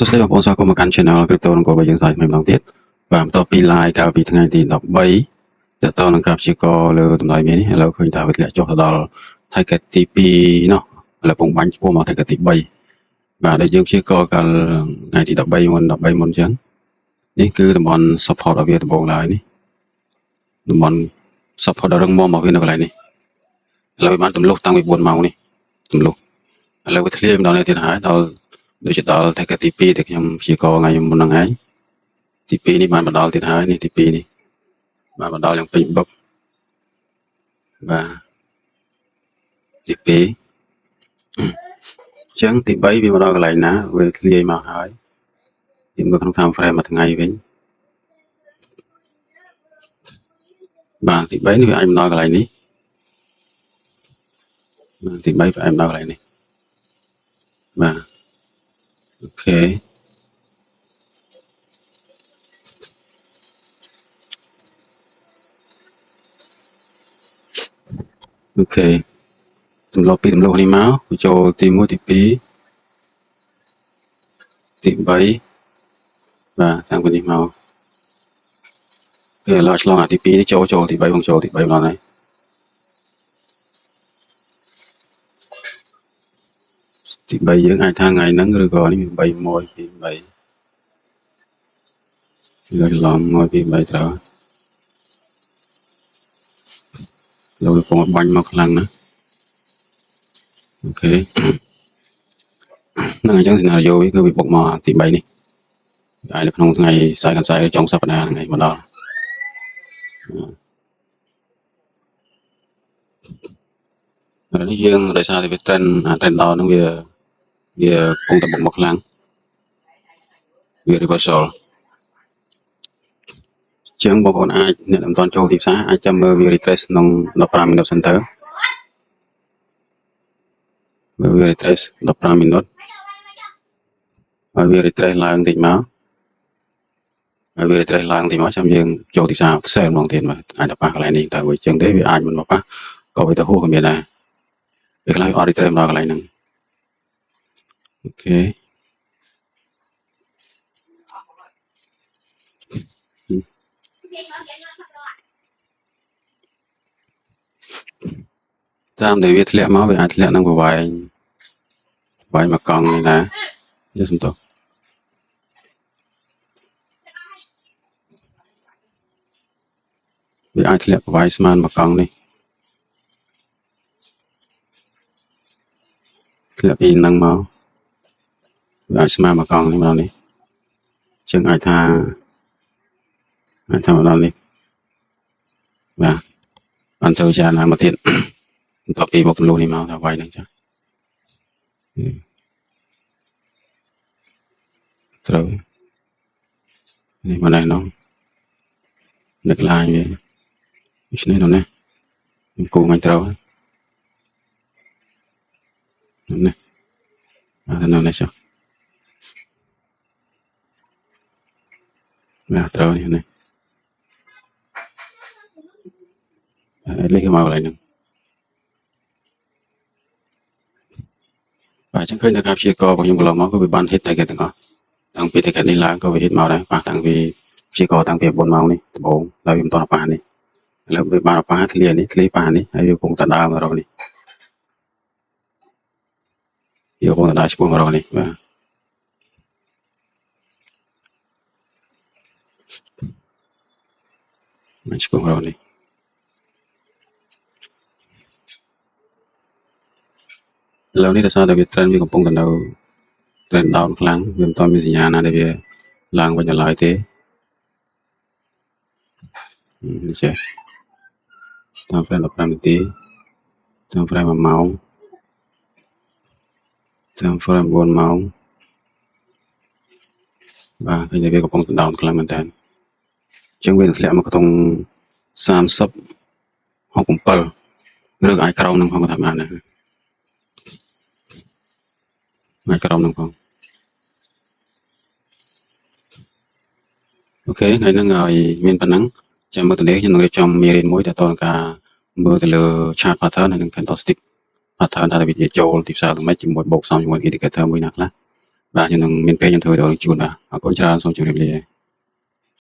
សួស្តីបងប្អូនស្វាគមន៍មកកាន់ Channel Crypto និង Gold យើងសាច់ម្ដងទៀតបាទបន្ទាប់ពី live កាលពីថ្ងៃទី13តទៅនឹងការព្យាករណ៍លើតម្លៃមាននេះឥឡូវឃើញថាវាធ្លាក់ចុះទៅដល់ target ទី2នោះឥឡូវពងបាញ់ឆ្ពោះមក target ទី3បាទដែលយើងព្យាករណ៍កាលថ្ងៃទី13មុនអញ្ចឹងនេះគឺតំបន់ support របស់វាដំបូងឡើយនេះតំបន់ support ដ៏រឹងមាំរបស់វានៅកន្លែងនេះឥឡូវវាបានទម្លុះតាំងពី4ម៉ោងនេះទម្លុះឥឡូវវាធ្លាយម្ដងនេះទៀតហើយដល់ដូចជាដល់ target ទី2ដែលខ្ញុំព្យាករណ៍ថ្ងៃមុនហ្នឹងឯងទី2នេះបានបណ្ដាលទៀតហើយនេះទី2នេះបានបណ្ដាលយ៉ាងពេញបឹកបាទទី2អញ្ចឹងទី3វាមកដល់កន្លែងណាវាធ្លាយមកហើយយើងមើលក្នុង time frame មួយថ្ងៃវិញបាទទី3នេះវាអាចមកដល់កន្លែងនេះបាទទី3វាអាចមកដល់កន្លែងនេះបាទអូខេអូខេទម្លាប់ពីទម្លាប់នេះមកចូលទី1ទី2ទី3បាទតាំងពីនេះមកគេឥឡូវឆ្លងអាទី2នេះចូលទី3បងចូលទី3ម្ដងហើយទី3យើងអាចថាថ្ងៃហ្នឹងឬក៏នេះ3 1 2 3លើឆ្លង1 2 3ត្រូវលោកកំពុងបាញ់មកខ្លាំងណាស់អូខេហ្នឹងអញ្ចឹង scenario វាគឺវាបុកមកទី3នេះហើយនៅក្នុងថ្ងៃខ្សែកន្សែចុងសប្តាហ៍ថ្ងៃមកដល់ឥឡូវនេះយើងដោយសារតែវា trend down ហ្នឹងវាកំពុងតែបុកមកខ្លាំងវា reversal ជាងបងប្អូនអាចអ្នកមិនទាន់ចូលទីផ្សារអាចចាំមើលវា retrace ក្នុង15 minute center មើលវា retrace 15 minute ហើយវា retrace ឡើងតិចមកហើយវា retrace ឡើងតិចមកចាំយើងចូលទីផ្សារ sell ម្ដងទៀតមើលអាចទៅប៉ះកន្លែងនេះតើវាអញ្ចឹងទេវាអាចមិនមកប៉ះក៏វាទៅហួសក៏មានដែរវាខ្លះអត់ retrace មកដល់កន្លែងហ្នឹងអូខេតាមដែលវាធ្លាក់មកវាអាចធ្លាក់នឹងប្រវែងមកកង់នេះណាយកសំទោសវាអាចធ្លាក់ប្រវែងស្មើមកកង់នេះធ្លាក់ពីហ្នឹងមកវាអាចស្មើមកកង់នេះម្ដងនេះចឹងអាចថាម្ដងនេះបាទបានទៅចាណាមកទៀតបន្ទាប់ពីមកទម្លុះនេះមកថាវាយហ្នឹងចាត្រូវនេះមកនេះនោះនឹកឡាយវាដូច្នេះនោះណាគូមិនត្រូវនេះនោះនេះចុះណាត្រូវនេះលេខមកកន្លែងហ្នឹងបាទចឹងឃើញថាការព្យាករណ៍របស់ខ្ញុំកន្លងមកក៏វាបាន hit target ទាំងអស់តាំងពី target នេះឡើងក៏វា hit មកដែរប៉ះតាំងពីព្យាករណ៍តាំងពី4ម៉ោងនេះដំបូងហើយវាមិនតន់ប៉ះនេះឥឡូវវាបានប៉ះធ្លាយនេះប៉ះនេះហើយវាកំពុងតែដើរមករកនេះវាកំពុងតែដើរឆ្ពោះមករកនេះបាទឆ្ពោះមករកនេះឥឡូវនេះដោយសារតែវា trend វាកំពុងតែនៅ trend down ខ្លាំងវាមិនទាន់មានសញ្ញាណាដែលវាឡើងវិញដល់ឡើយទេនេះចេះតាម frame 15នាទីតាម frame 1ម៉ោងតាម frame 4ម៉ោងបាទឃើញតែវាកំពុងតែ down ខ្លាំងមែនតើអញ្ចឹងវាធ្លាក់មកក្នុង30 67ឬអាចក្រោមនឹងផងក៏ថាបានដែរអាចក្រោមនឹងផងអូខេថ្ងៃហ្នឹងឲ្យមានប៉ុណ្ណឹងចាំមើលទៅនេះខ្ញុំនឹងរៀបចំមេរៀនមួយទៅតនឹងការមើលទៅលើ chart pattern ហើយនឹង candlestick pattern ថាវាចូលទីផ្សារទៅមិនជាមួយបូកសំជាមួយ indicator មួយណាខ្លះ បាទខ្ញុំនឹងមានពេលខ្ញុំធ្វើវីដេអូនេះជូនបាទអរគុណច្រើនសូមជម្រាបលា